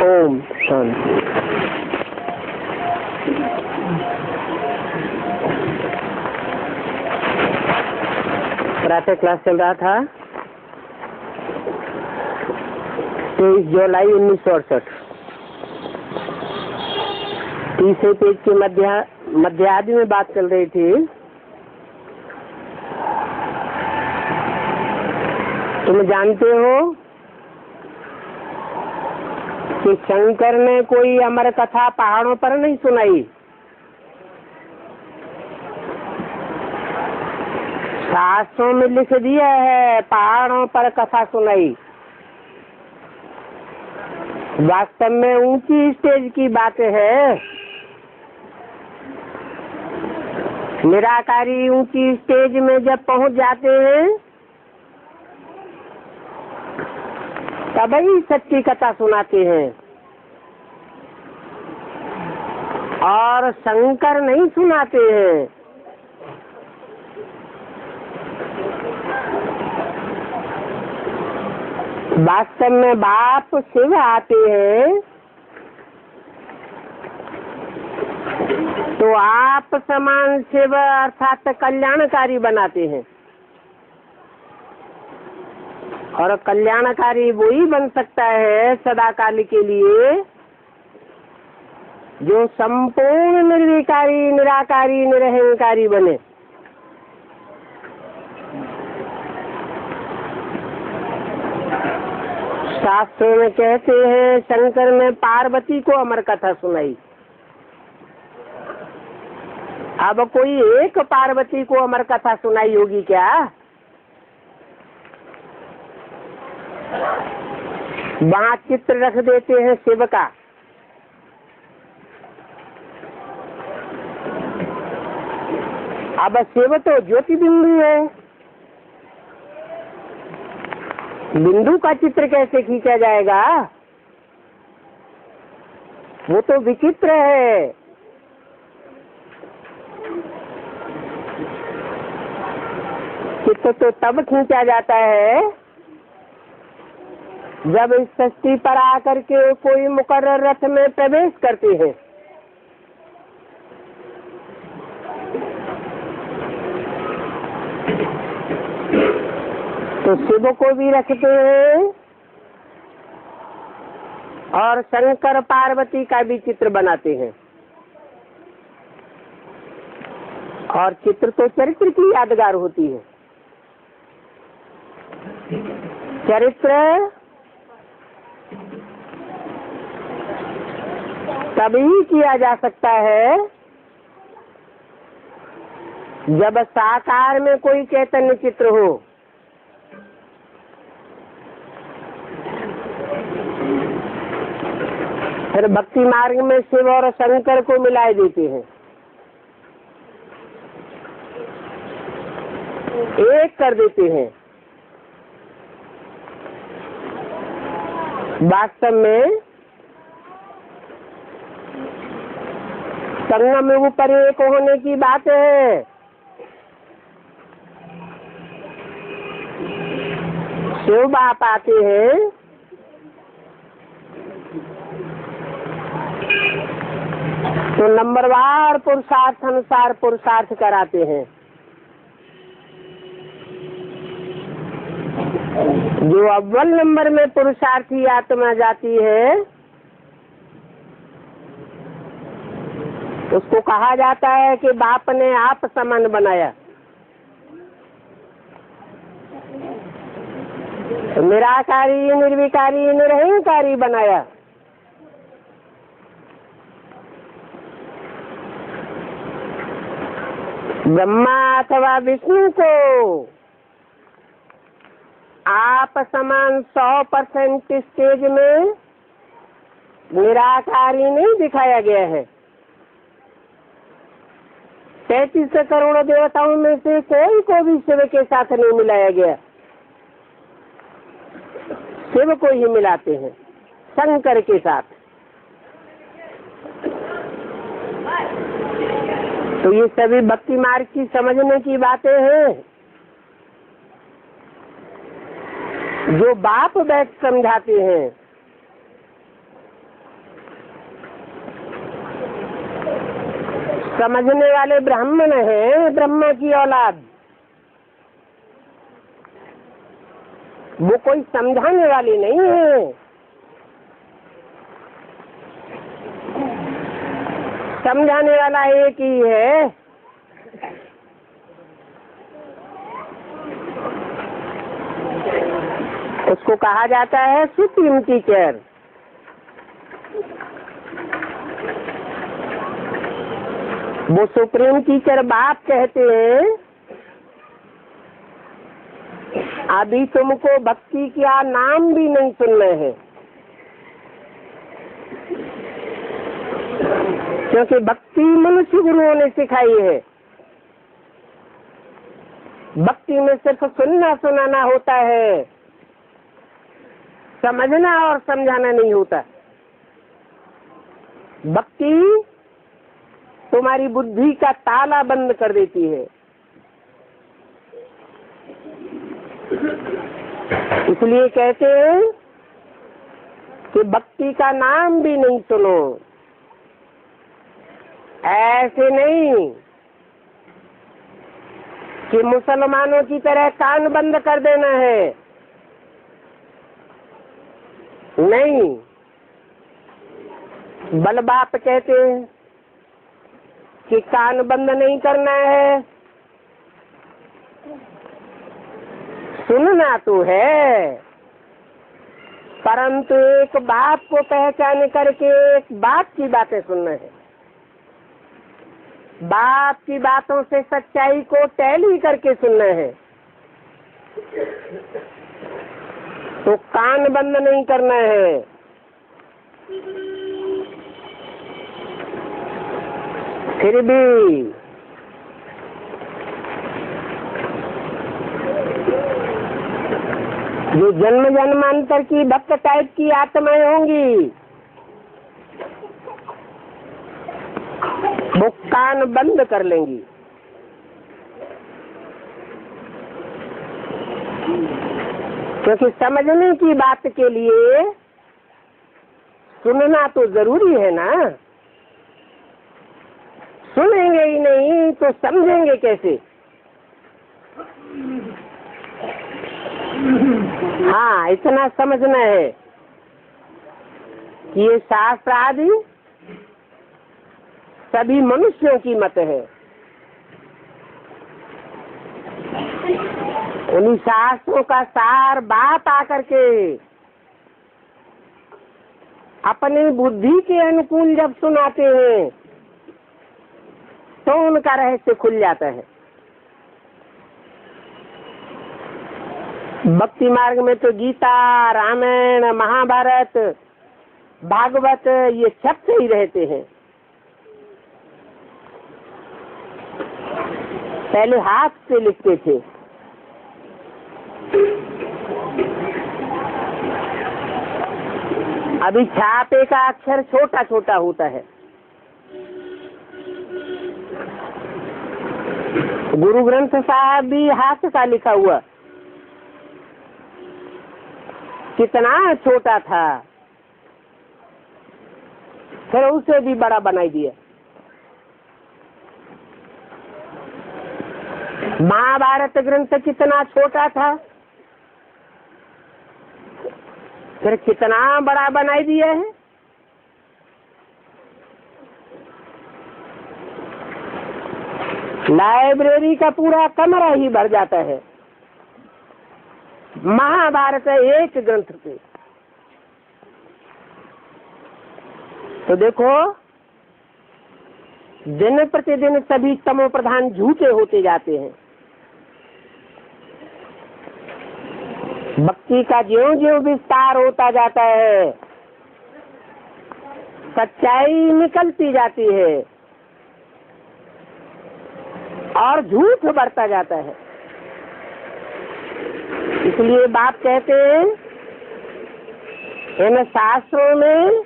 ओम शांति। प्रातः क्लास चल रहा था 23 जुलाई 1968। तीसरे पेज के मध्यादि में बात चल रही थी। तुम जानते हो कि शंकर ने कोई अमर कथा पहाड़ों पर नहीं सुनाई। शास्त्रों में लिख दिया है पहाड़ों पर कथा सुनाई। वास्तव में ऊंची स्टेज की बात है। निराकारी ऊंची स्टेज में जब पहुंच जाते हैं तब ही सच्ची कथा सुनाते हैं, और शंकर नहीं सुनाते हैं। वास्तव में बाप शिव आते हैं तो आप समान शिव अर्थात कल्याणकारी बनाते हैं, और कल्याणकारी वही बन सकता है सदाकाल के लिए जो संपूर्ण निर्विकारी निराकारी निरहंकारी बने। शास्त्रों में कहते हैं शंकर ने पार्वती को अमर कथा सुनाई। अब कोई एक पार्वती को अमर कथा सुनाई होगी क्या? वहाँ चित्र रख देते हैं शिव का। अब शिव तो ज्योति बिंदु है, बिंदु का चित्र कैसे खींचा जाएगा? वो तो विचित्र है। चित्र तो तब खींचा जाता है जब इस सृष्टि पर आकर के कोई मुकर्रर रथ में प्रवेश करते हैं। तो शिव को भी रखते हैं और शंकर पार्वती का भी चित्र बनाते हैं। और चित्र तो चरित्र की यादगार होती है। चरित्र तभी किया जा सकता है जब साकार में कोई चैतन्य चित्र हो। फिर भक्ति मार्ग में शिव और शंकर को मिलाए देते हैं, एक कर देते हैं। वास्तव में संगम में ऊपर एक होने की बात है। शिव बाप आते हैं तो नंबरवार पुरुषार्थ अनुसार पुरुषार्थ कराते हैं। जो अव्वल नंबर में पुरुषार्थी आत्मा जाती है उसको कहा जाता है कि बाप ने आप समान बनाया। निराकारी निर्विकारी निरहंकारी बनाया। ब्रह्मा अथवा विष्णु को आप समान 100% स्टेज में निराकारी नहीं दिखाया गया है। 33 करोड़ देवताओं में से कोई को भी शिव के साथ नहीं मिलाया गया। शिव को ही मिलाते हैं शंकर के साथ। तो ये सभी भक्ति मार्ग की समझने की बातें हैं जो बाप बैठ समझाते हैं। समझने वाले ब्राह्मण हैं, ब्रह्मा की औलाद। वो कोई समझाने वाली नहीं है। समझाने वाला एक ही है। उसको कहा जाता है सुप्रीम टीचर। वो सुप्रीम टीचर बाप कहते हैं, अभी तुमको भक्ति का नाम भी नहीं सुनना है, क्योंकि भक्ति मनुष्य गुरुओं ने सिखाई है। भक्ति में सिर्फ सुनना सुनाना होता है, समझना और समझाना नहीं होता। भक्ति तुम्हारी बुद्धि का ताला बंद कर देती है। इसलिए कहते हैं कि भक्ति का नाम भी नहीं सुनो। ऐसे नहीं कि मुसलमानों की तरह कान बंद कर देना है, नहीं। बल बाप कहते हैं कि कान बंद नहीं करना है, सुनना तो है, परंतु एक बात को पहचान करके एक बात की बातें सुनना है। बाप की बातों से सच्चाई को टैली करके सुनना है। तो कान बंद नहीं करना है। फिर भी जो जन्म जन्मांतर की भक्त टाइप की आत्माएं होंगी, वो कान बंद कर लेंगी। क्योंकि समझने की बात के लिए सुनना तो जरूरी है ना। सुनेंगे ही नहीं तो समझेंगे कैसे? हाँ, इतना समझना है कि ये शास्त्र आदि सभी मनुष्यों की मत है। उन्हीं शास्त्रों का सार बात आकर के अपनी बुद्धि के अनुकूल जब सुनाते हैं तो उनका रहस्य खुल जाता है। भक्ति मार्ग में तो गीता, रामायण, महाभारत, भागवत ये छपते ही रहते हैं। पहले हाथ से लिखते थे, अभी छापे का अक्षर छोटा छोटा होता है। गुरु ग्रंथ साहब भी हाथ का लिखा हुआ, कितना छोटा था, फिर उसे भी बड़ा बनाई दिया। महाभारत ग्रंथ कितना छोटा था, फिर कितना बड़ा बनाई दिया है। लाइब्रेरी का पूरा कमरा ही भर जाता है महाभारत एक ग्रंथ पे। तो देखो, दिन प्रतिदिन सभी तमो प्रधान झूठे होते जाते हैं। भक्ति का ज्यों ज्यों विस्तार होता जाता है, सच्चाई निकलती जाती है और झूठ बढ़ता जाता है। इसलिए बाप कहते हैं, इन शास्त्रों में,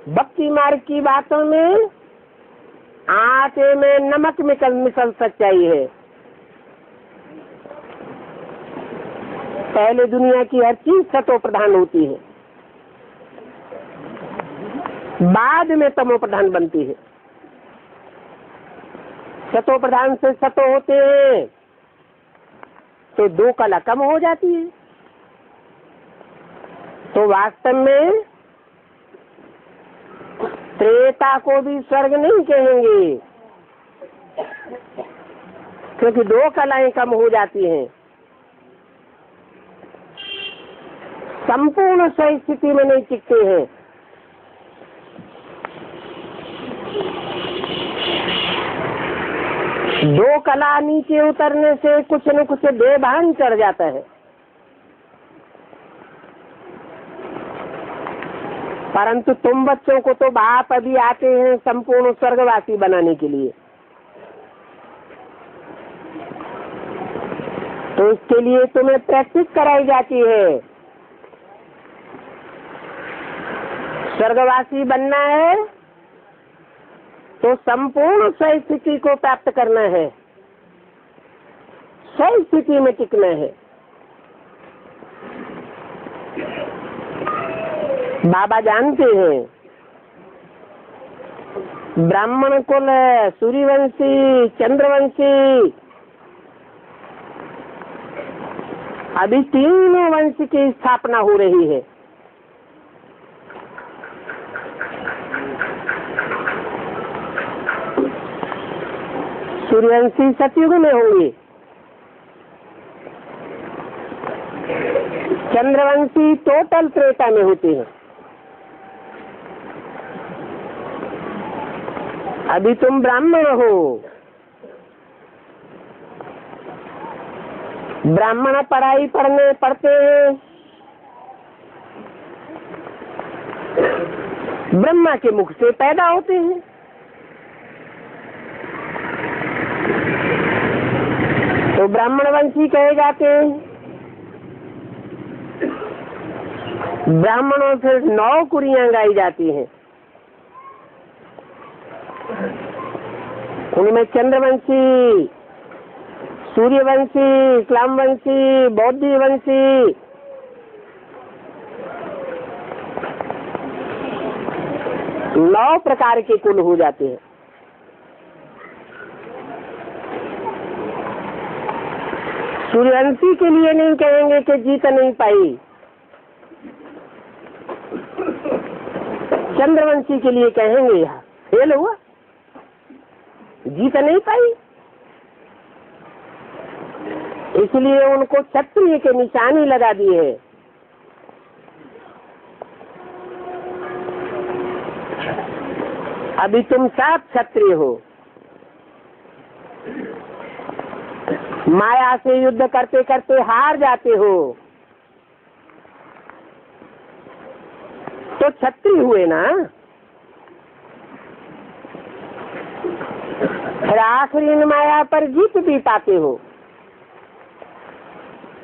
भक्ति मार्ग की बातों में आटे में नमक मिसल सच्चाई है। पहले दुनिया की हर चीज सतो प्रधान होती है, बाद में तमो प्रधान बनती है। सतो प्रधान से सतो होते हैं तो दो कला कम हो जाती है। तो वास्तव में त्रेता को भी स्वर्ग नहीं कहेंगे, क्योंकि दो कलाएं कम हो जाती हैं। संपूर्ण सही स्थिति में नहीं टिकते हैं। दो कला नीचे उतरने से कुछ न कुछ बेभान चढ़ जाता है। परंतु तुम बच्चों को तो बाप अभी आते हैं संपूर्ण स्वर्गवासी बनाने के लिए, तो इसके लिए तुम्हें प्रैक्टिस कराई जाती है। स्वर्गवासी बनना है तो संपूर्ण सही स्थिति को प्राप्त करना है, सही स्थिति में टिकना है। बाबा जानते हैं ब्राह्मण कुल, सूर्यवंशी, चंद्रवंशी, अभी तीनों वंश की स्थापना हो रही है। सूर्यवंशी सतयुग में होंगे, चंद्रवंशी टोटल त्रेता में होते हैं। अभी तुम ब्राह्मण हो, ब्राह्मण पढ़ाई पढ़ते हैं, ब्रह्मा के मुख से पैदा होते हैं। तो ब्राह्मण वंशी कहे जाते हैं। ब्राह्मणों से 9 कुरियां गाई जाती हैं, उनमें चंद्रवंशी, सूर्यवंशी, इस्लामवंशी, बौद्धवंशी, नौ प्रकार के कुल हो जाते हैं। सूर्यवंशी के लिए नहीं कहेंगे कि जीत नहीं पाई, चंद्रवंशी के लिए कहेंगे यहाँ फेल हुआ, जीत नहीं पाई, इसलिए उनको क्षत्रिय के निशानी लगा दिए है। अभी तुम सब क्षत्रिय हो, माया से युद्ध करते करते हार जाते हो तो क्षत्रिय हुए ना। फिर आखिरी इन माया पर जीत भी पाते हो।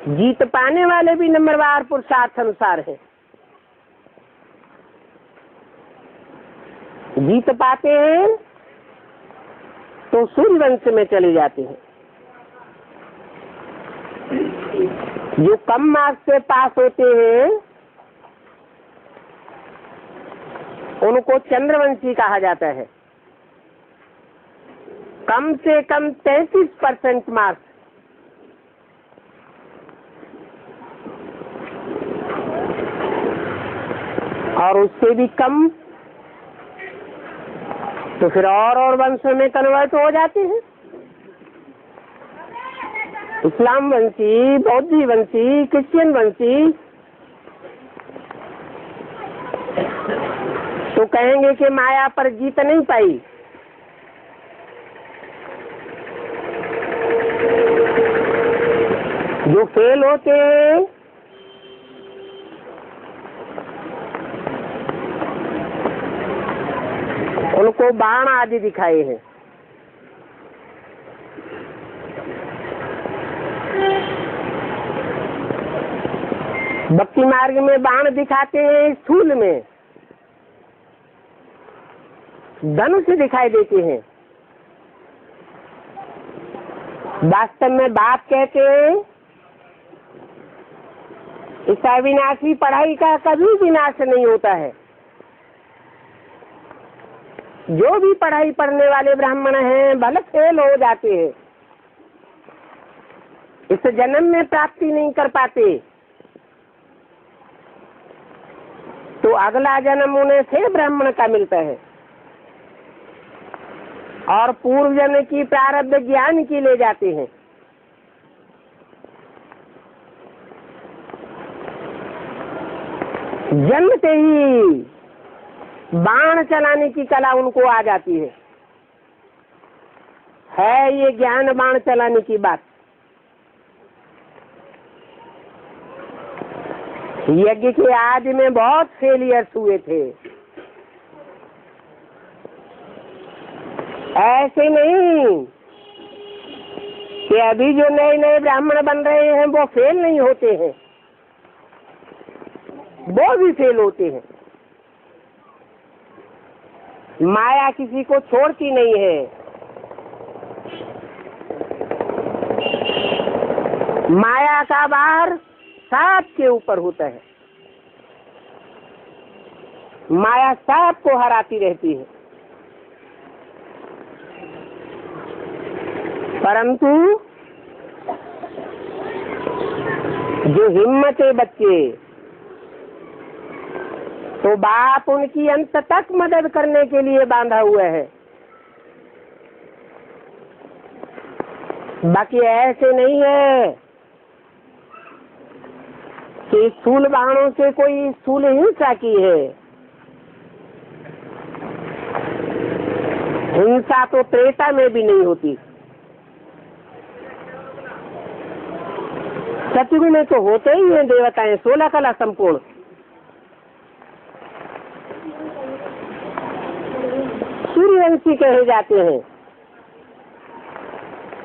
जीत पाने वाले भी नंबरवार पुरुषार्थ अनुसार है। जीत पाते हैं तो सूर्यवंश में चले जाते हैं। जो कम मार्क्स से पास होते हैं उनको चंद्रवंशी कहा जाता है। कम से कम 33% मार्क्स, और उससे भी कम तो फिर और वंशों में कन्वर्ट हो जाते हैं। इस्लाम वंशी, बौद्धी वंशी, क्रिश्चियन वंशी, तो कहेंगे कि माया पर जीत नहीं पाई। जो फेल होते हैं उनको बाण आदि दिखाए हैं। भक्ति मार्ग में बाण दिखाते हैं, स्थूल में धनुष दिखाई देते हैं। वास्तव में बाप कहते हैं इस अविनाशी पढ़ाई का कभी विनाश नहीं होता है। जो भी पढ़ाई पढ़ने वाले ब्राह्मण हैं भले फेल हो जाते हैं, इस जन्म में प्राप्ति नहीं कर पाते, तो अगला जन्म उन्हें फिर ब्राह्मण का मिलता है और पूर्व जन्म की प्रारब्ध ज्ञान की ले जाते हैं। जन्मते ही बाण चलाने की कला उनको आ जाती है ये ज्ञान बाण चलाने की बात। यज्ञ के आदि में बहुत फेलियर्स हुए थे, ऐसे नहीं कि अभी जो नए नए ब्राह्मण बन रहे हैं वो फेल नहीं होते हैं, वो भी फेल होते हैं। माया किसी को छोड़ती नहीं है, माया का बार सांप के ऊपर होता है, माया सांप को हराती रहती है, परंतु जो हिम्मत है बच्चे, तो बाप उनकी अंत तक मदद करने के लिए बांधा हुआ है। बाकी ऐसे नहीं है कि स्थूल बाणों से कोई स्थूल हिंसा की है। हिंसा तो त्रेता में भी नहीं होती, सतयुग में तो होते ही हैं देवताएं 16 कला संपूर्ण। सूर्यवंशी कहे जाते हैं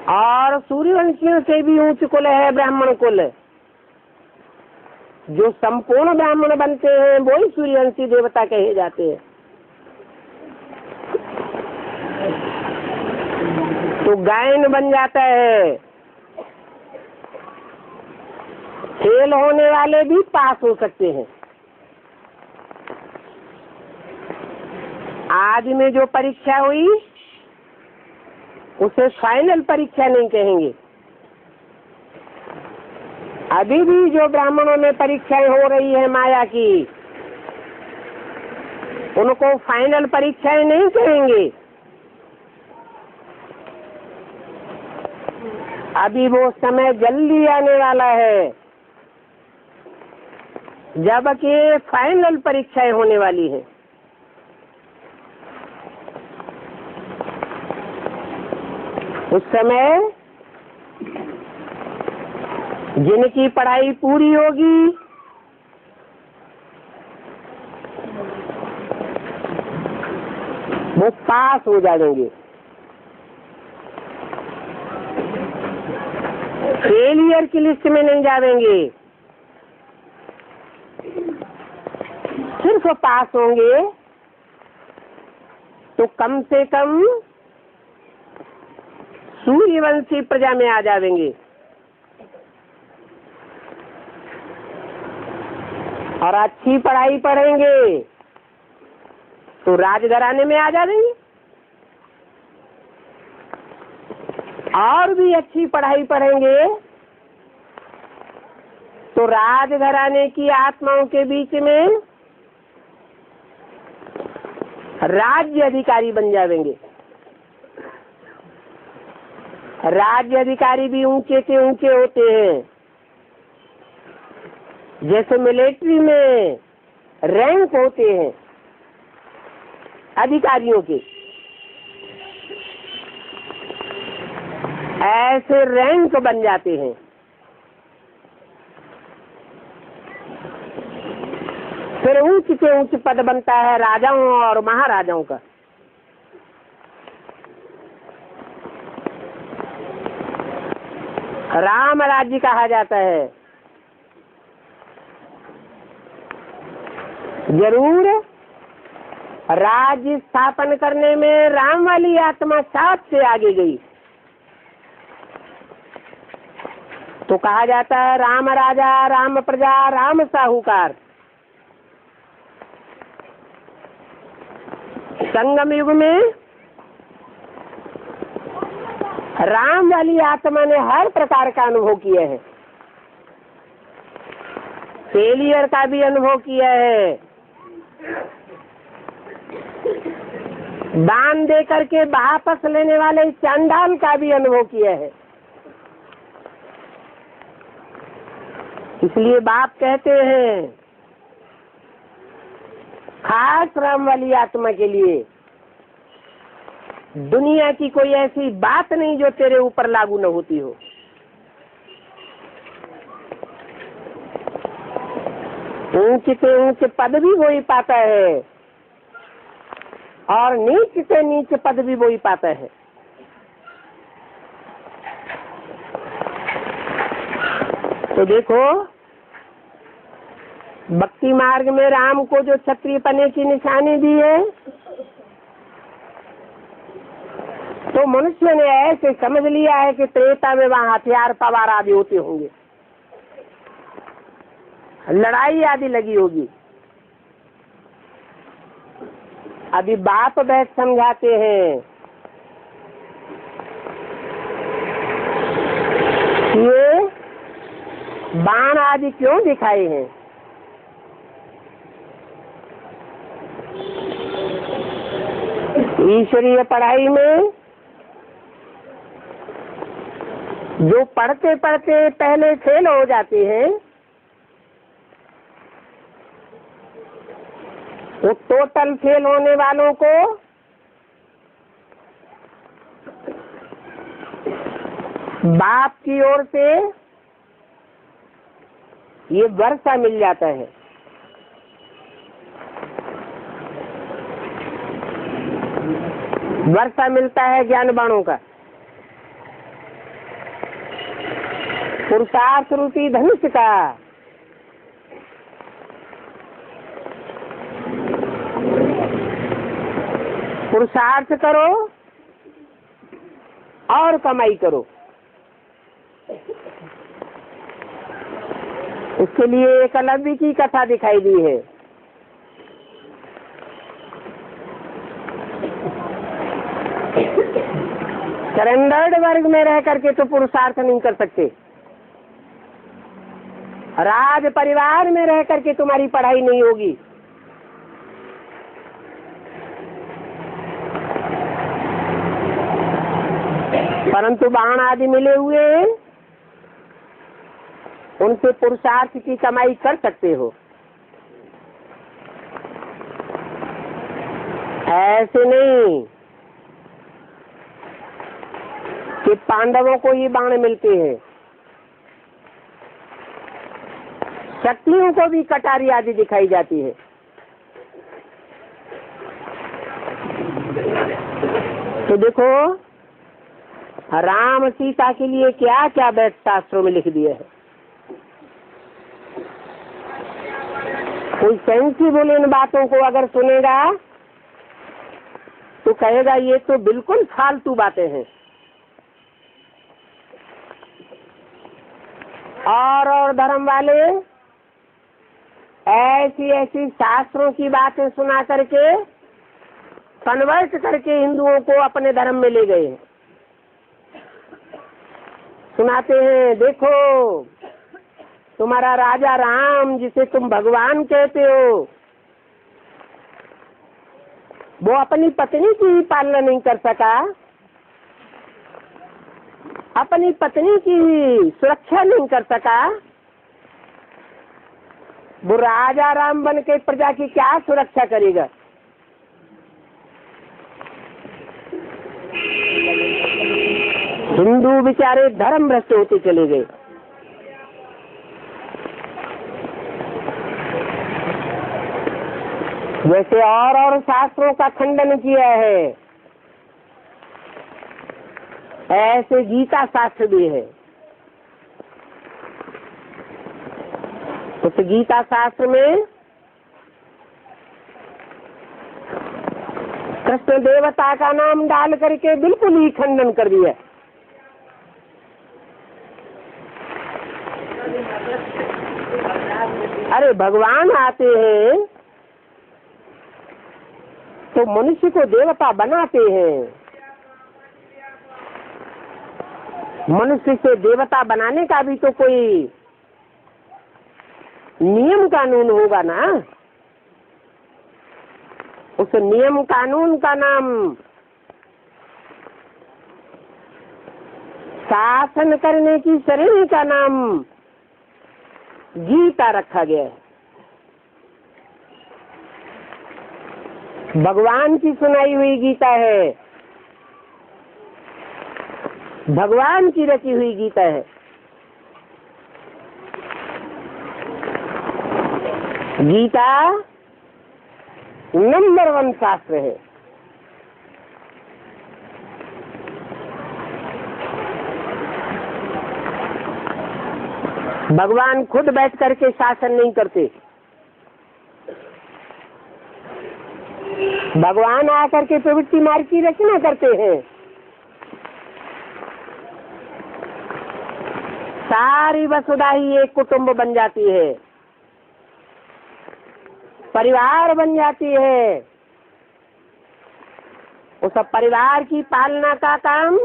और सूर्यवंशियों से भी ऊंच कुल है ब्राह्मण कुल। जो संपूर्ण ब्राह्मण बनते हैं वही सूर्यवंशी देवता कहे जाते हैं। तो गायन बन जाता है, फेल होने वाले भी पास हो सकते हैं। आज में जो परीक्षा हुई उसे फाइनल परीक्षा नहीं कहेंगे। अभी भी जो ब्राह्मणों में परीक्षाएं हो रही है माया की, उनको फाइनल परीक्षाएं नहीं कहेंगे। अभी वो समय जल्दी आने वाला है जबकि फाइनल परीक्षाएं होने वाली है। उस समय जिनकी पढ़ाई पूरी होगी वो पास हो जाएंगे, फेलियर की लिस्ट में नहीं जाएंगे, सिर्फ पास होंगे। तो कम से कम सूर्यवंशी प्रजा में आ जाएंगे और अच्छी पढ़ाई पढ़ेंगे तो राजघराने में आ जाएंगे, और भी अच्छी पढ़ाई पढ़ेंगे तो राजघराने की आत्माओं के बीच में राज्य अधिकारी बन जाएंगे। राज्य अधिकारी भी ऊंचे से ऊंचे होते हैं, जैसे मिलिट्री में रैंक होते हैं अधिकारियों के, ऐसे रैंक बन जाते हैं। फिर ऊंच से ऊंच पद बनता है राजाओं और महाराजाओं का। राम राज्य कहा जाता है। जरूर राज्य स्थापन करने में राम वाली आत्मा साथ से आगे गई, तो कहा जाता है राम राजा राम प्रजा राम साहूकार। संगम युग में राम वाली आत्मा ने हर प्रकार का अनुभव किया है, फेलियर का भी अनुभव किया है, दान दे करके वापस लेने वाले चांडाल का भी अनुभव किया है। इसलिए बाप कहते हैं खास राम वाली आत्मा के लिए दुनिया की कोई ऐसी बात नहीं जो तेरे ऊपर लागू न होती हो। ऊंच से ऊंच पद भी वही पाता है और नीच से नीच पद भी वही पाता है। तो देखो भक्ति मार्ग में राम को जो क्षत्रिय पने की निशानी दी है, तो मनुष्य ने ऐसे समझ लिया है कि त्रेता में वहां हथियार पवार आदि होते होंगे, लड़ाई आदि लगी होगी। अभी बाप बैठ समझाते हैं ये बाण आदि क्यों दिखाए हैं। ईश्वरीय पढ़ाई में जो पढ़ते पढ़ते पहले फेल हो जाते हैं, वो टोटल फेल होने वालों को बाप की ओर से ये वर्षा मिल जाता है। वर्षा मिलता है ज्ञान बाणों का। पुरुषार्थ रूपी धनुष का। पुरुषार्थ करो और कमाई करो। उसके लिए एकलव्य की कथा दिखाई दी है। सरेंडर्ड वर्ग में रह करके तो पुरुषार्थ नहीं कर सकते। राज परिवार में रह करके तुम्हारी पढ़ाई नहीं होगी। परंतु बाण आदि मिले हुए हैं, उनसे पुरुषार्थ की कमाई कर सकते हो। ऐसे नहीं कि पांडवों को ही बाण मिलते हैं, शक्तियों को भी कटारी आदि दिखाई जाती है। तो देखो राम सीता के लिए क्या क्या वेद शास्त्रों में लिख दिया है। कोई सेंसिबल इन बातों को अगर सुनेगा तो कहेगा ये तो बिल्कुल फालतू बातें हैं। और धर्म वाले ऐसी ऐसी शास्त्रों की बातें सुना करके कन्वर्ट करके हिंदुओं को अपने धर्म में ले गए। सुनाते हैं देखो तुम्हारा राजा राम जिसे तुम भगवान कहते हो, वो अपनी पत्नी की ही पालना नहीं कर सका, अपनी पत्नी की सुरक्षा नहीं कर सका। वो राजा राम बन के प्रजा की क्या सुरक्षा करेगा। हिंदू बेचारे धर्म भ्रष्ट होते चले गए। वैसे और शास्त्रों का खंडन किया है, ऐसे गीता शास्त्र भी है। उस गीता शास्त्र में कृष्ण देवता का नाम डाल करके बिल्कुल ही खंडन कर दिया। अरे भगवान आते हैं तो मनुष्य को देवता बनाते हैं। मनुष्य से देवता बनाने का भी तो कोई नियम कानून होगा ना। उस नियम कानून का नाम शासन करने की श्रेणी का नाम गीता रखा गया है। भगवान की सुनाई हुई गीता है, भगवान की रची हुई गीता है। गीता नंबर 1 शास्त्र है। भगवान खुद बैठ करके शासन नहीं करते। भगवान आकर के प्रवृत्ति मार्ग की रचना करते हैं। सारी वसुधा ही एक कुटुंब बन जाती है, परिवार बन जाती है। उस परिवार की पालना का काम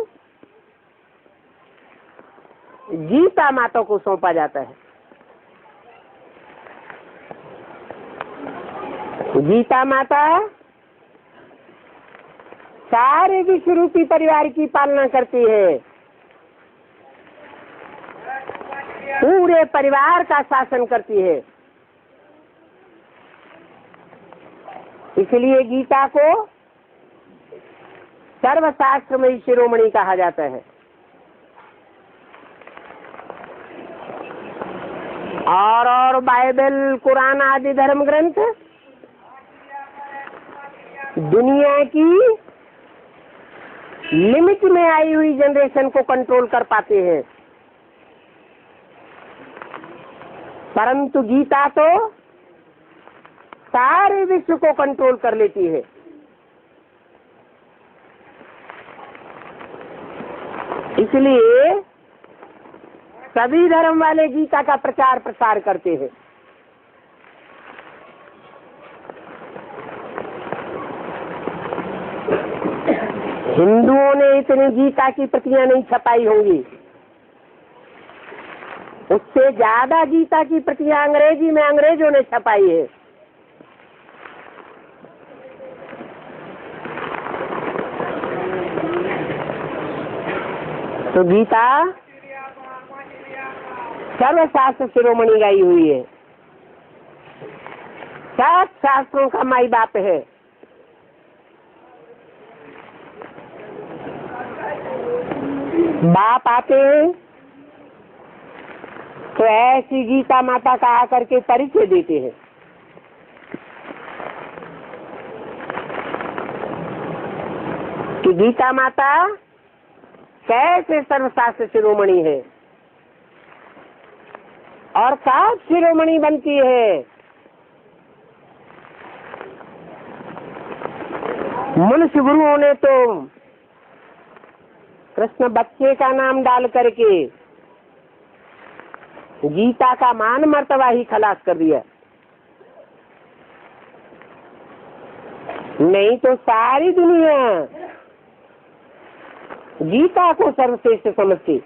गीता माता को सौंपा जाता है। गीता माता सारे विश्व रूपी परिवार की पालना करती है, पूरे परिवार का शासन करती है। इसलिए गीता को सर्वशास्त्रमयी शिरोमणि कहा जाता है। और बाइबल, कुरान आदि धर्म ग्रंथ दुनिया की लिमिट में आई हुई जनरेशन को कंट्रोल कर पाते हैं, परंतु गीता तो सारे विश्व को कंट्रोल कर लेती है। इसलिए सभी धर्म वाले गीता का प्रचार प्रसार करते हैं। हिंदुओं ने इतनी गीता की प्रतियां नहीं छपाई होंगी, उससे ज्यादा गीता की प्रतियां अंग्रेजी में अंग्रेजों ने छपाई है। तो गीता सर्वशास्त्र शिरोमणि गाई हुई है, सब शास्त्रों का माई बाप है। बाप आते हैं तो ऐसी गीता माता का आकर के परिचय देते हैं। कि गीता माता कैसे सर्वशास्त्र शिरोमणि है और कब शिरोमणि बनती है। मनुष्य गुरुओं ने तो कृष्ण बच्चे का नाम डाल करके गीता का मान मर्तबा ही खलास कर दिया। नहीं तो सारी दुनिया गीता को सर्वश्रेष्ठ समझती।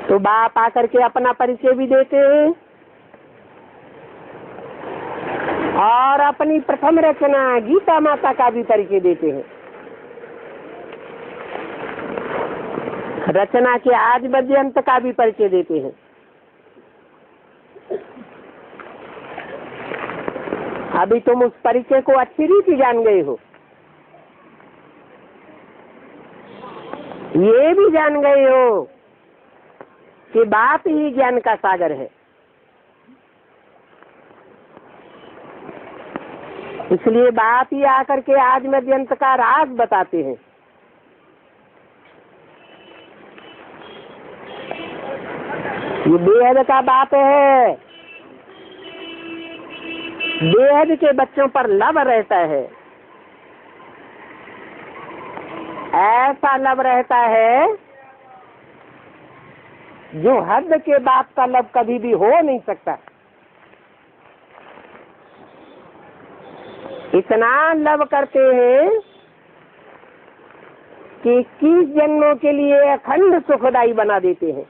तो बाप आकर के अपना परिचय भी देते हैं और अपनी प्रथम रचना गीता माता का भी परिचय देते हैं। रचना के आज पर्यंत का भी परिचय देते हैं। अभी तुम उस परिचय को अच्छी रीति जान गए हो, ये भी जान गए हो कि बाप ही ज्ञान का सागर है। इसलिए बाप ही आकर के आज मध्यंत का राज बताते हैं। ये बेहद का बाप है, बेहद के बच्चों पर लब रहता है। ऐसा लब रहता है जो हद के बाप का लब कभी भी हो नहीं सकता। इतना लव करते हैं कि 21 जन्मों के लिए अखंड सुखदायी बना देते हैं।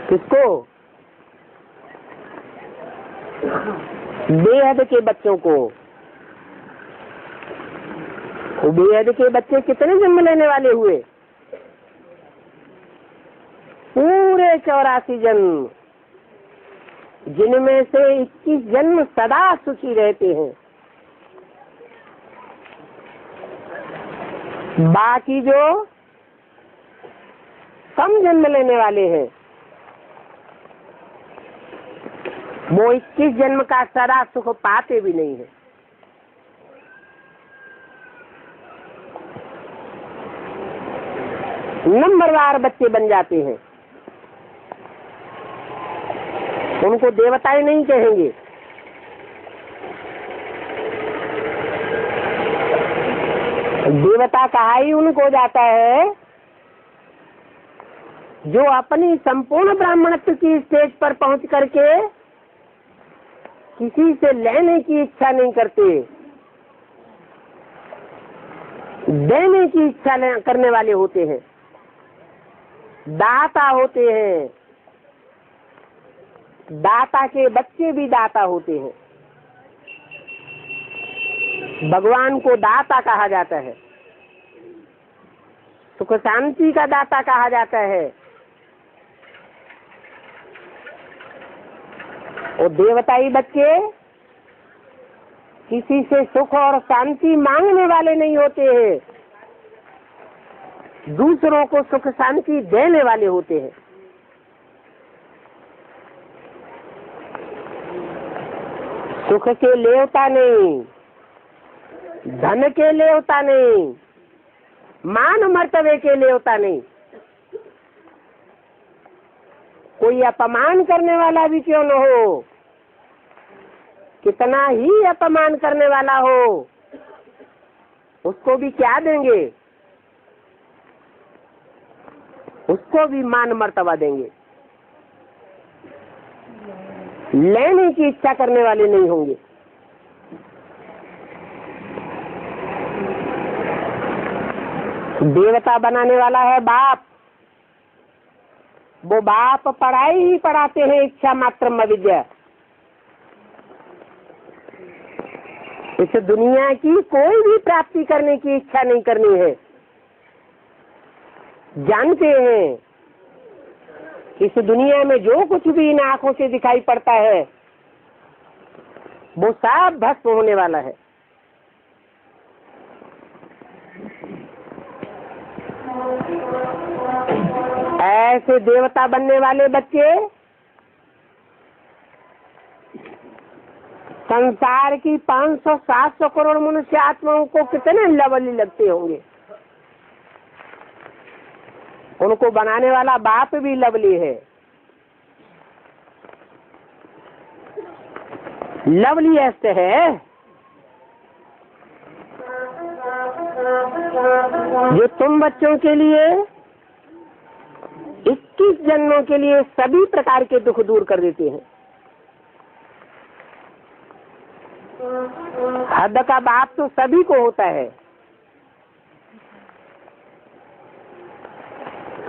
किसको? बेहद के बच्चों को। बेहद के बच्चे कितने जन्म लेने वाले हुए? पूरे 84 जन्म, जिनमें से 21 जन्म सदा सुखी रहते हैं। बाकी जो कम जन्म लेने वाले हैं वो 21 जन्म का सदा सुख पाते भी नहीं है। नंबरवार बच्चे बन जाते हैं। उनको देवताएं नहीं कहेंगे, देवता कहा ही उनको जाता है जो अपनी संपूर्ण ब्राह्मणत्व की स्टेज पर पहुंच करके किसी से लेने की इच्छा नहीं करते, देने की इच्छा करने वाले होते हैं, दाता होते हैं। दाता के बच्चे भी दाता होते हैं। भगवान को दाता कहा जाता है, सुख शांति का दाता कहा जाता है। और देवताई बच्चे किसी से सुख और शांति मांगने वाले नहीं होते हैं, दूसरों को सुख शांति देने वाले होते हैं। सुख के लेवता नहीं, धन के लेवता नहीं, मान मर्तबे के लेवता नहीं। कोई अपमान करने वाला भी क्यों न हो, कितना ही अपमान करने वाला हो, उसको भी क्या देंगे? उसको भी मान मर्तबा देंगे। लेने की इच्छा करने वाले नहीं होंगे। देवता बनाने वाला है बाप। वो बाप पढ़ाई ही पढ़ाते हैं, इच्छा मात्र अविद्या। इस दुनिया की कोई भी प्राप्ति करने की इच्छा नहीं करनी है। जानते हैं इस दुनिया में जो कुछ भी इन आंखों से दिखाई पड़ता है वो सब भस्म होने वाला है। ऐसे देवता बनने वाले बच्चे संसार की 500-700 करोड़ मनुष्य आत्माओं को कितने लवली लगते होंगे। उनको बनाने वाला बाप भी लवली है। लवलीएस्ट है जो तुम बच्चों के लिए 21 जन्मों के लिए सभी प्रकार के दुख दूर कर देते हैं। हद का बाप तो सभी को होता है।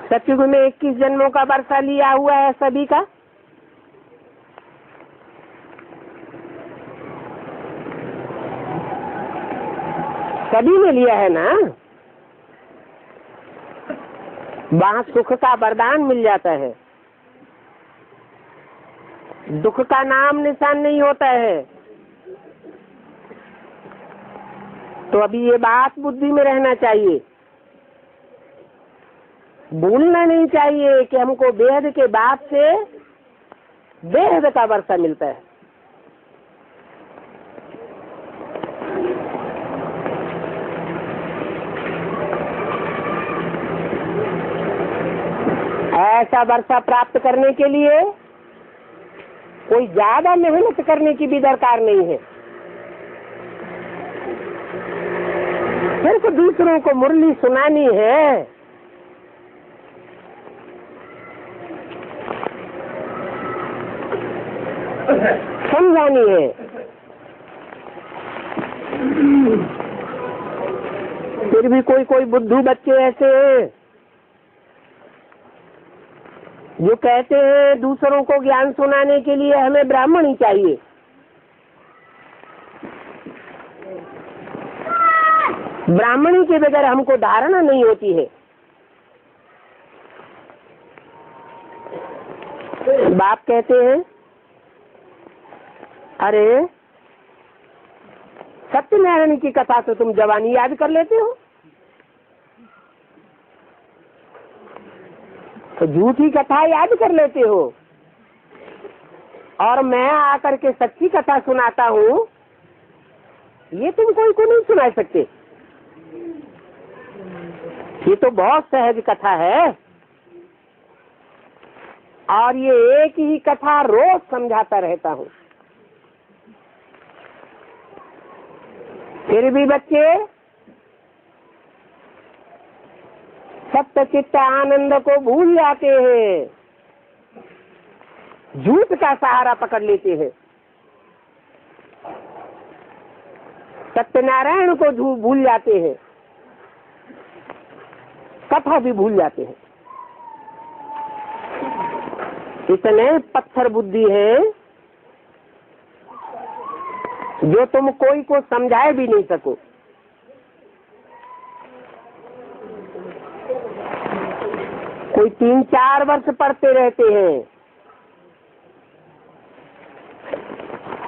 सतयुग में 21 जन्मों का वर्षा लिया हुआ है सभी का। सभी ने लिया है ना। वहां सुख का वरदान मिल जाता है, दुख का नाम निशान नहीं होता है। तो अभी ये बात बुद्धि में रहना चाहिए, भूलना नहीं चाहिए कि हमको बेहद के बाप से बेहद का वर्षा मिलता है। ऐसा वर्षा प्राप्त करने के लिए कोई ज्यादा मेहनत करने की भी दरकार नहीं है। सिर्फ दूसरों को मुरली सुनानी है। समझानी है। फिर भी कोई कोई बुद्धू बच्चे ऐसे हैं जो कहते हैं दूसरों को ज्ञान सुनाने के लिए हमें ब्राह्मण ही चाहिए। ब्राह्मणी के बगैर हमको धारणा नहीं होती है। बाप कहते हैं अरे सत्यनारायण की कथा तो तुम जवानी याद कर लेते हो, तो झूठी कथा याद कर लेते हो, और मैं आकर के सच्ची कथा सुनाता हूँ, ये तुम कोई को नहीं सुना सकते। ये तो बहुत सहज कथा है, और ये एक ही कथा रोज समझाता रहता हूँ। फिर भी बच्चे सत्य चित्त आनंद को भूल जाते हैं, झूठ का सहारा पकड़ लेते हैं, सत्यनारायण को भूल जाते हैं, कथा भी भूल जाते हैं। इतने पत्थर बुद्धि है जो तुम कोई को समझाए भी नहीं सको। कोई 3-4 वर्ष पढ़ते रहते हैं,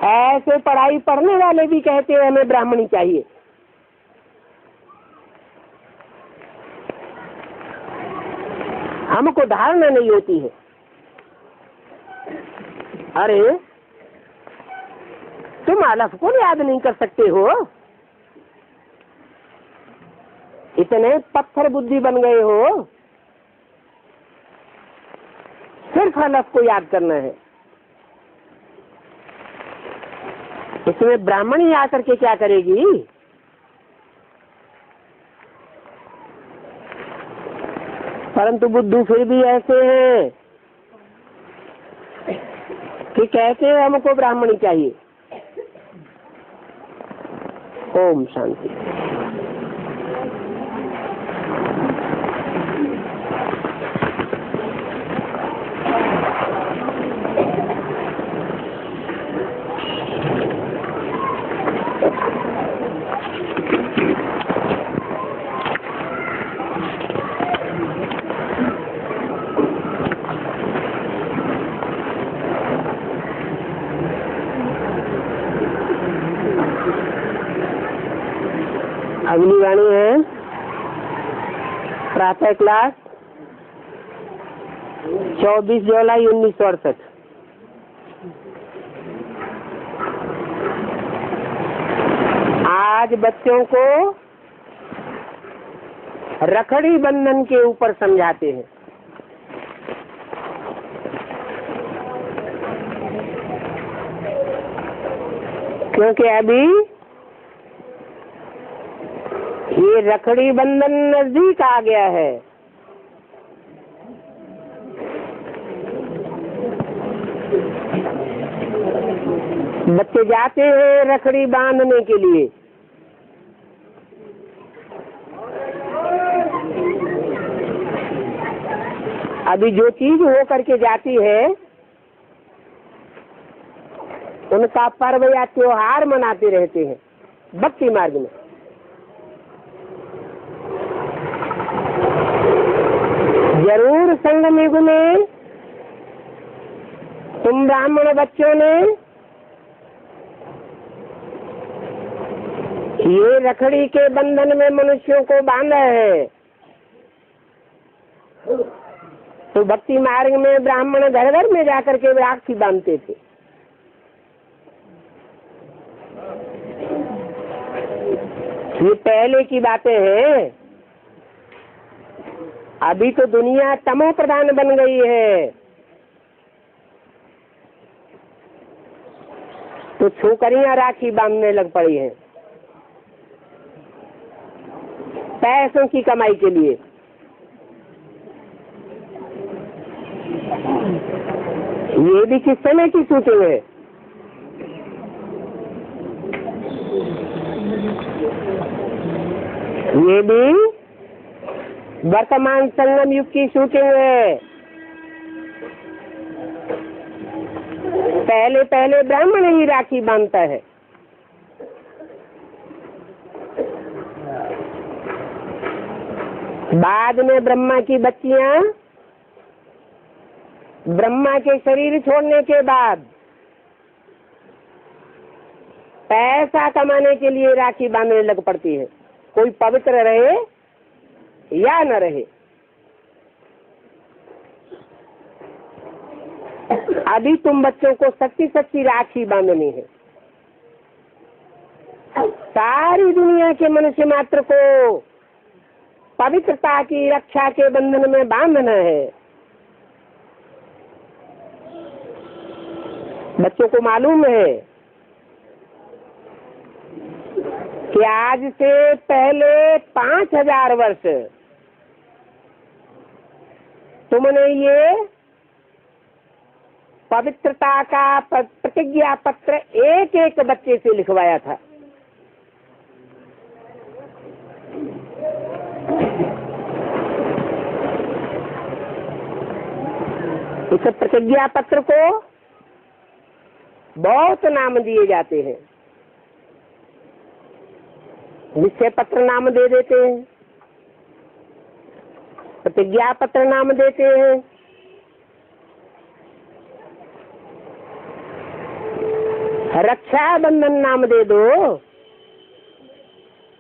ऐसे पढ़ाई पढ़ने वाले भी कहते हैं हमें ब्राह्मणी चाहिए। हमको धारणा नहीं होती है। अरे तुम आलफ को याद नहीं कर सकते हो, इतने पत्थर बुद्धि बन गए हो, सिर्फ आलफ को याद करना है। इसमें ब्राह्मणी आकर के क्या करेगी? परंतु बुद्धू फिर भी ऐसे हैं कि कहते हैं हमको ब्राह्मणी चाहिए। ओम शांति। अगली वाणी है प्रातः क्लास 24 जुलाई 1968। आज बच्चों को रखड़ी बंधन के ऊपर समझाते हैं। क्योंकि अभी ये रखड़ी बंधन नजदीक आ गया है। बच्चे जाते हैं रखड़ी बांधने के लिए। अभी जो चीज हो करके जाती है उनका पर्व या त्योहार मनाते रहते हैं भक्ति मार्ग में। जरूर संगम युग में तुम ब्राह्मण बच्चों ने ये रखड़ी के बंधन में मनुष्यों को बांधा है। तो भक्ति मार्ग में ब्राह्मण घर घर में जाकर के राखी बांधते थे। ये पहले की बातें हैं। अभी तो दुनिया तमो प्रधान बन गई है, तो छोकरियां राखी बांधने लग पड़ी हैं पैसों की कमाई के लिए। ये भी किस समय की शूटिंग है? ये भी वर्तमान संगम युग की शूटिंग है। पहले पहले ब्राह्मण ही राखी बांधता है, बाद में ब्रह्मा की बच्चियां ब्रह्मा के शरीर छोड़ने के बाद पैसा कमाने के लिए राखी बांधने लग पड़ती है, कोई पवित्र रहे या न रहे। अभी तुम बच्चों को सच्ची सच्ची राखी बांधनी है। सारी दुनिया के मनुष्य मात्र को पवित्रता की रक्षा के बंधन में बांधना है। बच्चों को मालूम है कि आज से पहले 5000 वर्ष तुमने ये पवित्रता का प्रतिज्ञा पत्र एक एक बच्चे से लिखवाया था। इस प्रतिज्ञा पत्र को बहुत नाम दिए जाते हैं। निश्चय पत्र नाम दे देते हैं, प्रतिज्ञा पत्र नाम देते हैं, रक्षा बंधन नाम दे दो।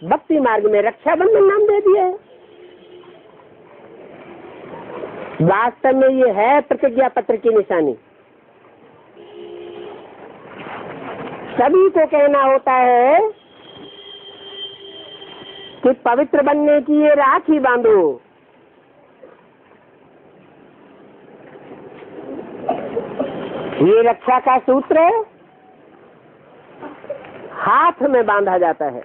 भक्ति मार्ग में रक्षा बंधन नाम दे दिया है। वास्तव में ये है प्रतिज्ञा पत्र की निशानी। सभी को कहना होता है कि पवित्र बनने की ये राखी बांधो। ये रक्षा का सूत्र हाथ में बांधा जाता है।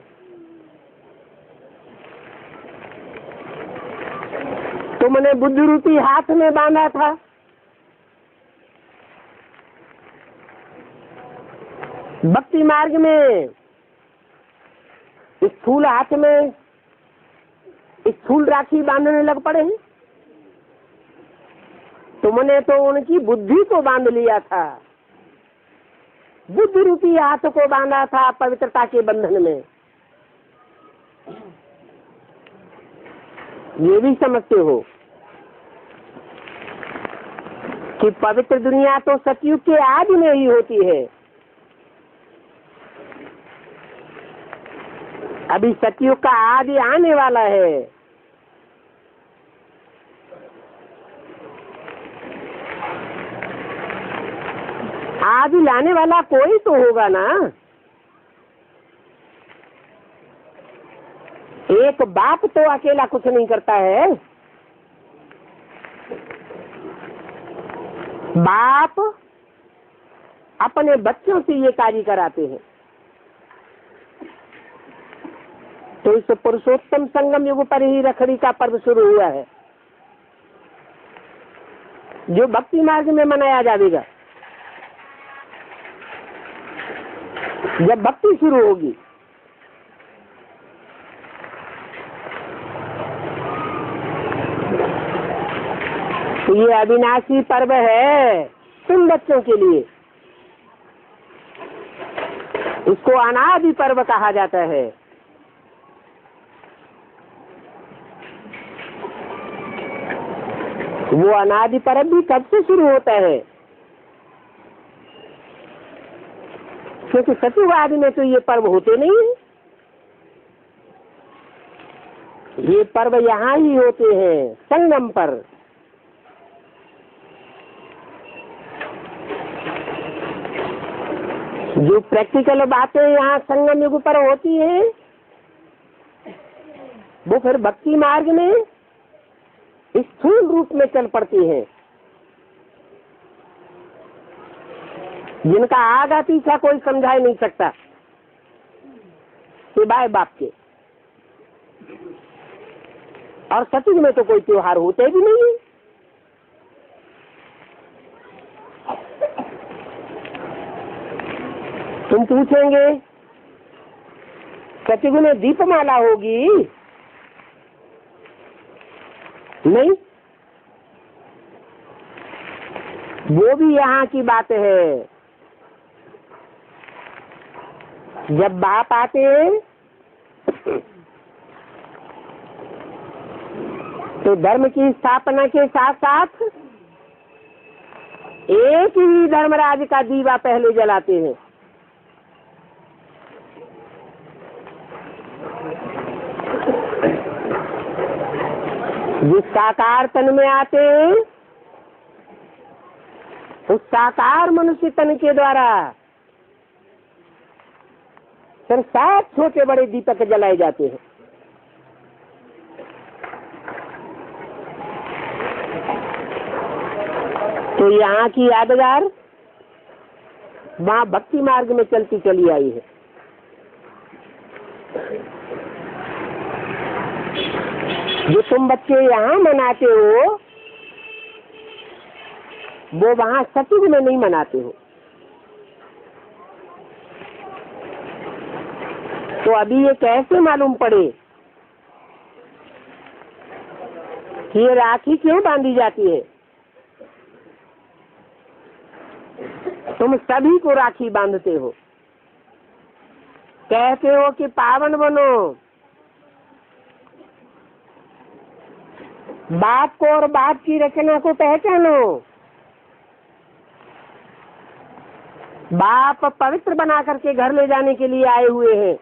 तुमने बुद्धि रूपी हाथ में बांधा था, भक्ति मार्ग में स्थूल हाथ में स्थूल राखी बांधने लग पड़े हैं। तुमने तो उनकी बुद्धि को बांध लिया था, बुद्धि रूपी हाथ को बांधा था पवित्रता के बंधन में। ये भी समझते हो कि पवित्र दुनिया तो सतयुग के आदि में ही होती है। अभी सतयुग का आदि आने वाला है। आदि लाने वाला कोई तो होगा ना। एक बाप तो अकेला कुछ नहीं करता है। बाप अपने बच्चों से ये कार्य कराते हैं। तो इस पुरुषोत्तम संगम युग पर ही रखड़ी का पर्व शुरू हुआ है, जो भक्ति मार्ग में मनाया जाएगा। जब भक्ति शुरू होगी तो ये अविनाशी पर्व है तुम बच्चों के लिए। इसको अनादि पर्व कहा जाता है। वो अनादि पर्व भी कब से शुरू होता है? क्योंकि सतयुग में तो ये पर्व होते नहीं है। ये पर्व यहाँ ही होते हैं संगम पर। जो प्रैक्टिकल बातें यहाँ संगम युग पर होती हैं, वो फिर भक्ति मार्ग में स्थूल रूप में चल पड़ती हैं। जिनका आगा पीछा कोई समझा ही नहीं सकता सिवाय बाप के। और सतयुग में तो कोई त्योहार होते भी नहीं। तुम पूछेंगे सतयुग में दीपमाला होगी? नहीं, वो भी यहाँ की बात है। जब बाप आते हैं तो धर्म की स्थापना के साथ साथ एक ही धर्मराज का दीवा पहले जलाते हैं। जिस साकार तन में आते हैं उस साकार मनुष्य तन के द्वारा फिर 7 छोटे बड़े दीपक जलाए जाते हैं। तो यहाँ की यादगार माँ भक्ति मार्ग में चलती चली आई है। जो तुम बच्चे यहाँ मनाते हो वो वहाँ सतयुग में नहीं मनाते हो। तो अभी ये कैसे मालूम पड़े कि ये राखी क्यों बांधी जाती है? तुम सभी को राखी बांधते हो, कहते हो कि पावन बनो, बाप को और बाप की रचना को पहचानो। बाप पवित्र बना करके घर ले जाने के लिए आए हुए हैं।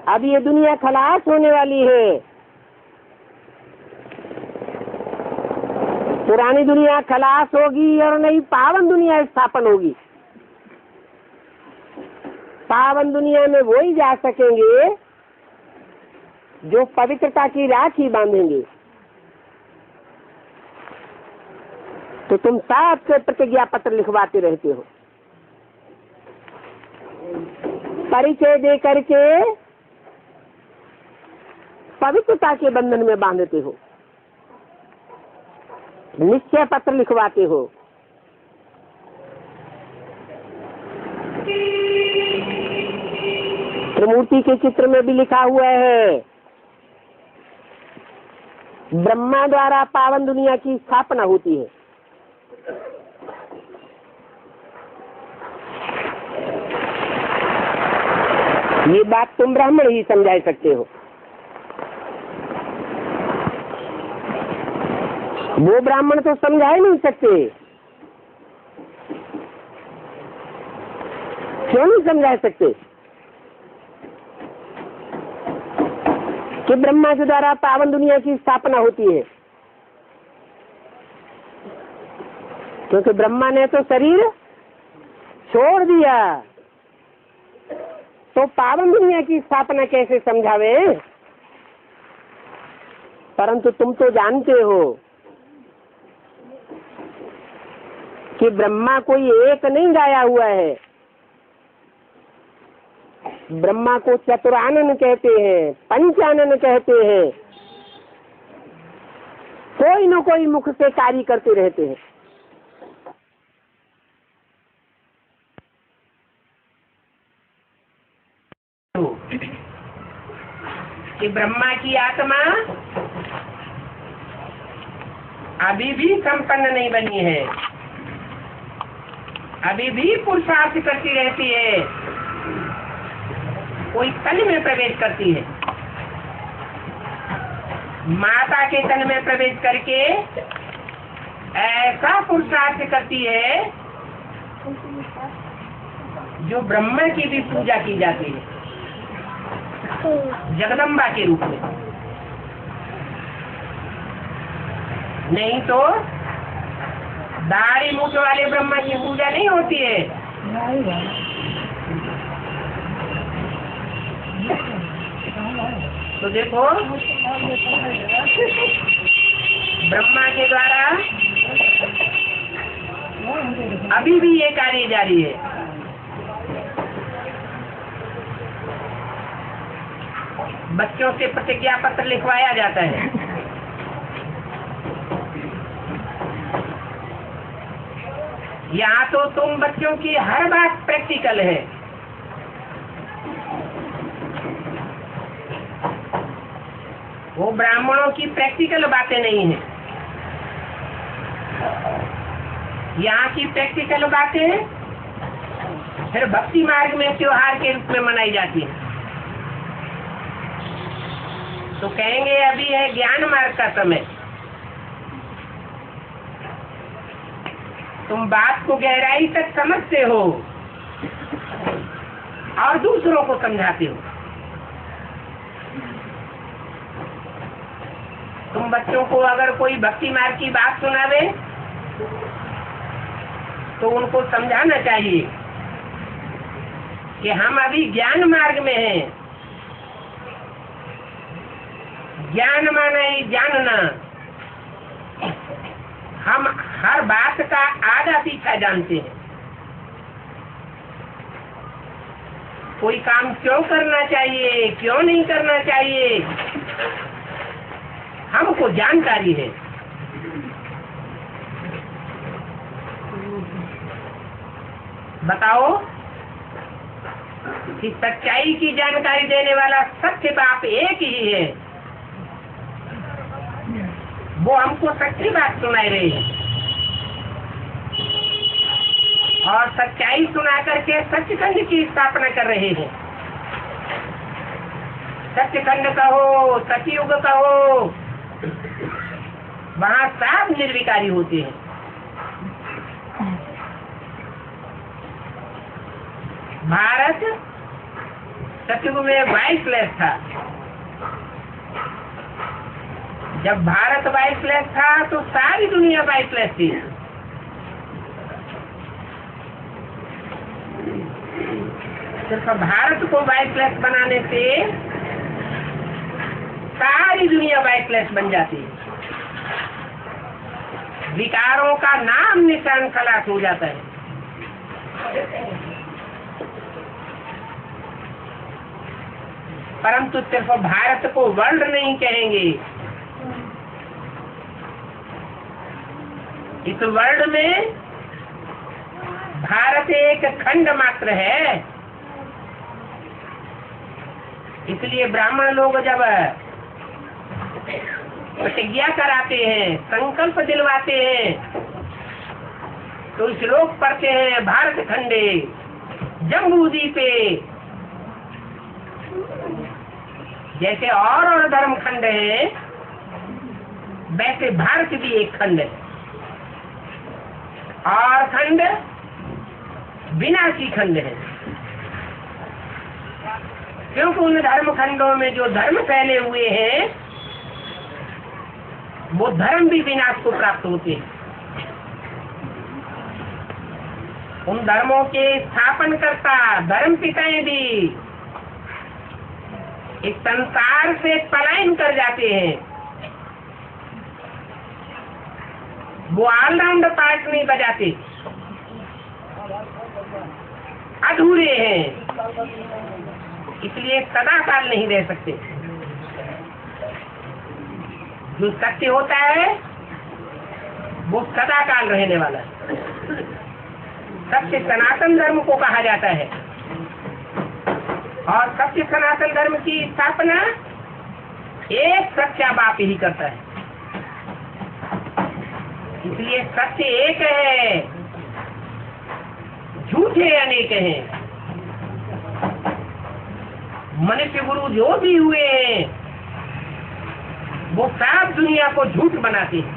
अब ये दुनिया खलास होने वाली है। पुरानी दुनिया खलास होगी और नई पावन दुनिया स्थापन होगी। पावन दुनिया में वो ही जा सकेंगे जो पवित्रता की राखी बांधेंगे। तो तुम सबसे प्रतिज्ञा पत्र लिखवाते रहते हो, परिचय दे करके पवित्रता के बंधन में बांधते हो, निश्चय पत्र लिखवाते हो। त्रिमूर्ति के चित्र में भी लिखा हुआ है, ब्रह्मा द्वारा पावन दुनिया की स्थापना होती है। ये बात तुम ब्राह्मण ही समझा सकते हो। वो ब्राह्मण तो समझा ही नहीं सकते। क्यों नहीं समझा सकते कि ब्रह्मा के द्वारा पावन दुनिया की स्थापना होती है? क्योंकि ब्रह्मा ने तो शरीर छोड़ दिया, तो पावन दुनिया की स्थापना कैसे समझावे? परंतु तुम तो जानते हो कि ब्रह्मा कोई एक नहीं गाया हुआ है। ब्रह्मा को चतुरानन कहते हैं, पंचानन कहते हैं। कोई न कोई मुख से कार्य करते रहते हैं। कि ब्रह्मा की आत्मा अभी भी संपन्न नहीं बनी है, अभी भी पुरुषार्थ करती रहती है, कोई तन में प्रवेश करती है। माता के तन में प्रवेश करके ऐसा पुरुषार्थ करती है जो ब्रह्मा की भी पूजा की जाती है, जगदम्बा के रूप में। नहीं तो दाढ़ी मूछ वाले ब्रह्मा की पूजा नहीं होती है। तो देखो, ब्रह्मा के द्वारा अभी भी ये कार्य जारी है। बच्चों से प्रतिज्ञा पत्र लिखवाया जाता है। यहाँ तो तुम बच्चों की हर बात प्रैक्टिकल है। वो ब्राह्मणों की प्रैक्टिकल बातें नहीं है। यहाँ की प्रैक्टिकल बातें फिर भक्ति मार्ग में त्योहार के रूप में मनाई जाती है। तो कहेंगे अभी है ज्ञान मार्ग का समय, तुम बात को गहराई तक समझते हो और दूसरों को समझाते हो। तुम बच्चों को अगर कोई भक्ति मार्ग की बात सुनावे तो उनको समझाना चाहिए कि हम अभी ज्ञान मार्ग में हैं। ज्ञान माने जानना, हम हर बात का आधा पीछा जानते हैं। कोई काम क्यों करना चाहिए, क्यों नहीं करना चाहिए, हमको जानकारी है। बताओ कि सच्चाई की जानकारी देने वाला सत्य बाप एक ही है, वो हमको सच्ची बात सुनाई रही है और सच्चाई सुना करके सचखंड की स्थापना कर रहे हैं। सचखंड कहो, सतयुग कहो, वहाँ सब निर्विकारी होते हैं। भारत सतयुग में वाइसलेस था। जब भारत वाइसलेस था तो सारी दुनिया वाइसलेस थी। सिर्फ भारत को वाइसलेस बनाने से सारी दुनिया वाइसलेस बन जाती है। विकारों का नाम निशान खलास हो जाता है। परंतु सिर्फ भारत को वर्ल्ड नहीं कहेंगे। इस वर्ल्ड में भारत एक खंड मात्र है। इसलिए ब्राह्मण लोग जब प्रतिज्ञा कराते हैं, संकल्प दिलवाते हैं, तो श्लोक पढ़ते हैं, भारत खंडे जम्बू द्वीपे। जैसे और धर्म खंड है, वैसे भारत भी एक खंड है। और खंड विनाशी खंड है, क्योंकि उन धर्म खंडों में जो धर्म फैले हुए हैं वो धर्म भी विनाश को प्राप्त होते हैं। उन धर्मों के स्थापन करता धर्म पिताएं भी इस संसार से पलायन कर जाते हैं। वो ऑलराउंड पार्ट नहीं बजाते, अधूरे हैं, इसलिए सदा काल नहीं रह सकते। जो सत्य होता है वो सदा काल रहने वाला है। सत्य सनातन धर्म को कहा जाता है और सत्य सनातन धर्म की स्थापना एक सच्चा बाप ही करता है। इसलिए सत्य एक है, झूठे अनेक हैं। मनुष्य गुरु जो भी हुए हैं वो सब दुनिया को झूठ बनाते हैं,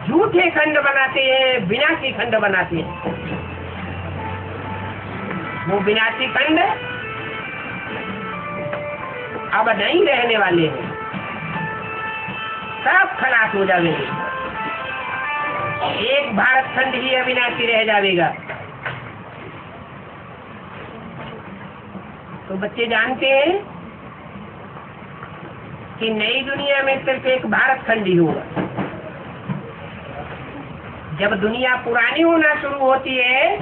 झूठे खंड बनाते हैं, विनाशी खंड बनाते हैं। वो विनाशी खंड अब नहीं रहने वाले हैं, सब खलास हो जाएंगे। एक भारत खंड ही अविनाशी रह जाएगा। तो बच्चे जानते हैं कि नई दुनिया में सिर्फ एक भारत खंड ही होगा। जब दुनिया पुरानी होना शुरू होती है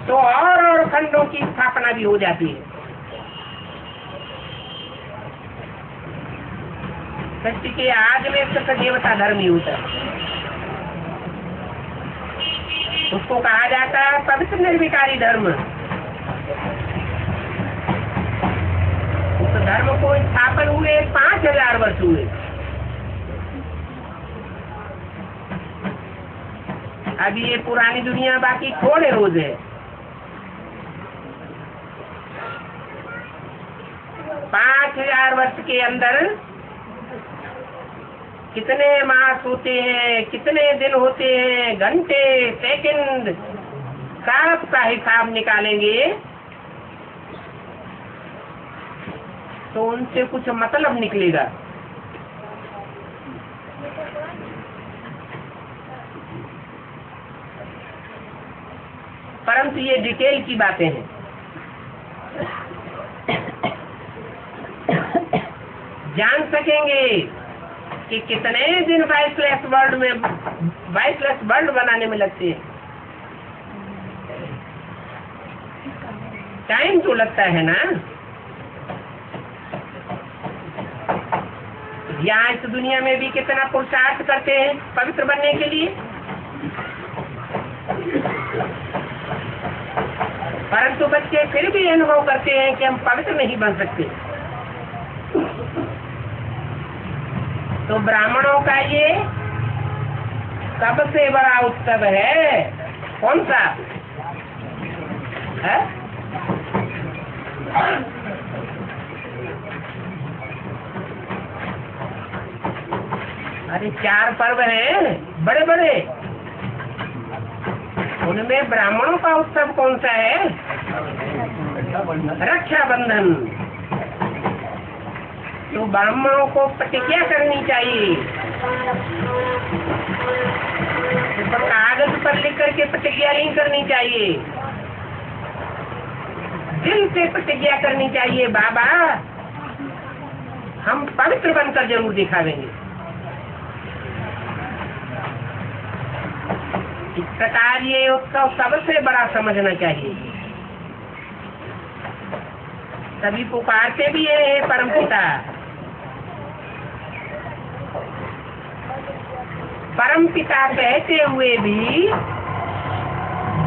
तो और खंडों की स्थापना भी हो जाती है। सृष्टि के आदि में सिर्फ देवता धर्म ही होता है। उसको कहा जाता है पवित्र निर्विकारी धर्म। उस धर्म को स्थापन हुए 5000 वर्ष हुए। अभी ये पुरानी दुनिया बाकी थोड़े रोज है। 5000 वर्ष के अंदर कितने मास होते हैं, कितने दिन होते हैं, घंटे, सेकंड, सब का हिसाब निकालेंगे तो उनसे कुछ मतलब निकलेगा। परंतु ये डिटेल की बातें हैं। जान सकेंगे कि कितने दिन वाइसलेस वर्ल्ड बनाने में लगते हैं। टाइम तो लगता है ना। यहाँ इस दुनिया में भी कितना पुरुषार्थ करते हैं पवित्र बनने के लिए, परंतु बच्चे फिर भी अनुभव करते हैं कि हम पवित्र नहीं बन सकते। तो ब्राह्मणों का ये सबसे बड़ा उत्सव है। कौन सा है? अरे 4 पर्व हैं बड़े बड़े, उनमें ब्राह्मणों का उत्सव कौन सा है? रक्षाबंधन। तो ब्राह्मणों को प्रतिज्ञा करनी चाहिए, तो कागज पर लिख करके प्रतिज्ञा नहीं करनी चाहिए, दिल से प्रतिज्ञा करनी चाहिए। बाबा हम पवित्र बनकर जरूर दिखावेंगे। इस प्रकार ये उत्सव सबसे बड़ा समझना चाहिए। सभी पुकारते भी है परमपिता। परमपिता कहते हुए भी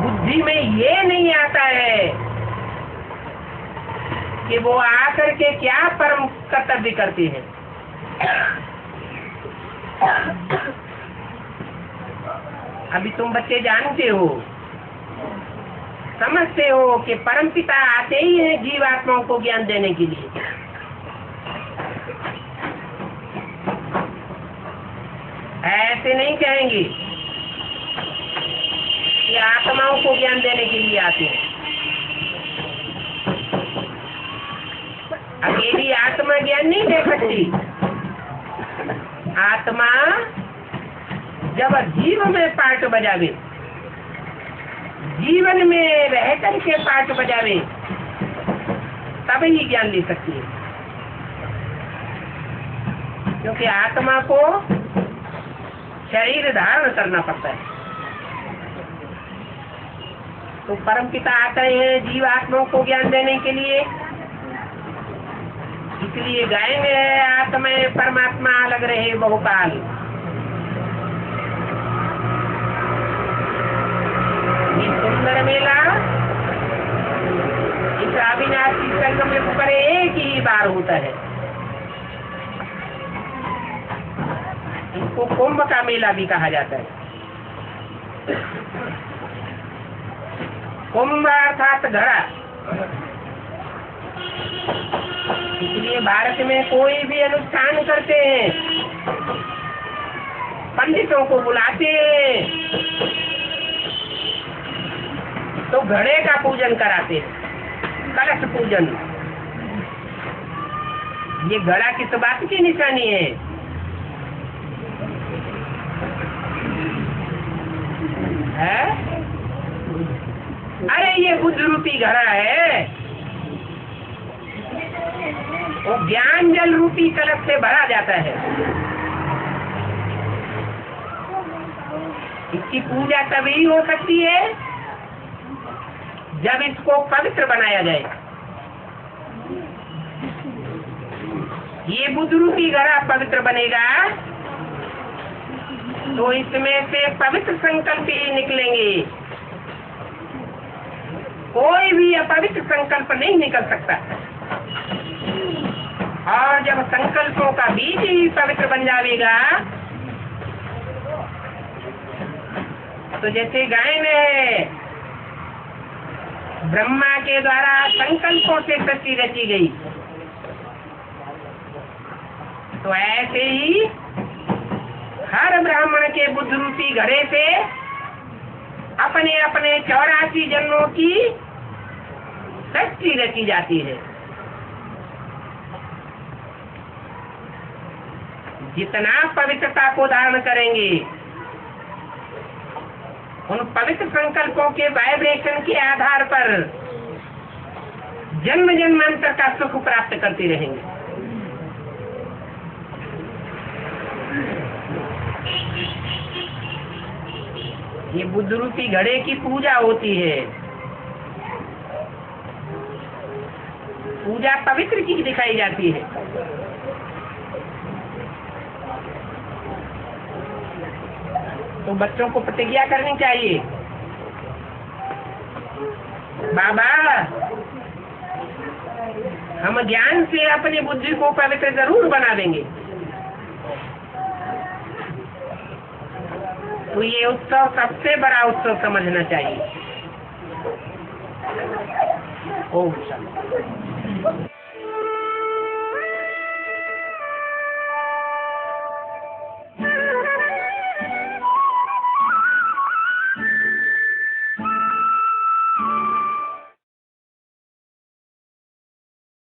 बुद्धि में ये नहीं आता है कि वो आकर के क्या परम कर्तव्य करते हैं। अभी तुम बच्चे जानते हो, समझते हो कि परमपिता आते ही हैं जीवात्माओं को ज्ञान देने के लिए। ऐसे नहीं कहेंगे कि आत्माओं को ज्ञान देने के लिए आते हैं। अकेली आत्मा ज्ञान नहीं दे सकती। आत्मा जब जीव में पार्ट बजावे, जीवन में रह करके पार्ट बजावे, तब ही ज्ञान ले सकती है। क्योंकि आत्मा को शरीर धारण करना पड़ता है। तो परमपिता आते हैं जीवात्माओं को ज्ञान देने के लिए। इसलिए गाएंगे आत्मा परमात्मा अलग रहे बहुकाल। ये सुंदर मेला इस अविनाशी संगम में ऊपर एक ही बार होता है। इसको कुंभ का मेला भी कहा जाता है। कुंभ अर्थात घड़ा। इसलिए भारत में कोई भी अनुष्ठान करते हैं, पंडितों को बुलाते हैं तो घड़े का पूजन कराते हैं, कलश पूजन। ये घड़ा किस बात की निशानी है? अरे ये बुद्ध रूपी घड़ा है, वो ज्ञान जल रूपी कलश से भरा जाता है। इसकी पूजा तभी हो सकती है जब इसको पवित्र बनाया जाए। ये बुद्ध रूपी घड़ा पवित्र बनेगा तो इसमें से पवित्र संकल्प ही निकलेंगे। कोई भी अपवित्र संकल्प नहीं निकल सकता। और जब संकल्पों का बीज ही पवित्र बन जाएगा, तो जैसे गाय ने ब्रह्मा के द्वारा संकल्पों से सृष्टि रची गई, तो ऐसे ही हर ब्राह्मण के बुद्ध रूपी घड़े से अपने अपने 84 जन्मों की सृष्टि रची जाती है। जितना पवित्रता को धारण करेंगे, उन पवित्र संकल्पों के वाइब्रेशन के आधार पर जन्म जन्मांतर का सुख प्राप्त करते रहेंगे। ये बुद्ध रूपी घड़े की पूजा होती है। पूजा पवित्र की दिखाई जाती है। तो बच्चों को प्रतिज्ञा करनी चाहिए, बाबा हम ज्ञान से अपनी बुद्धि को पवित्र जरूर बना देंगे। तो ये उत्सव सबसे बड़ा उत्सव समझना चाहिए। ओम शांति।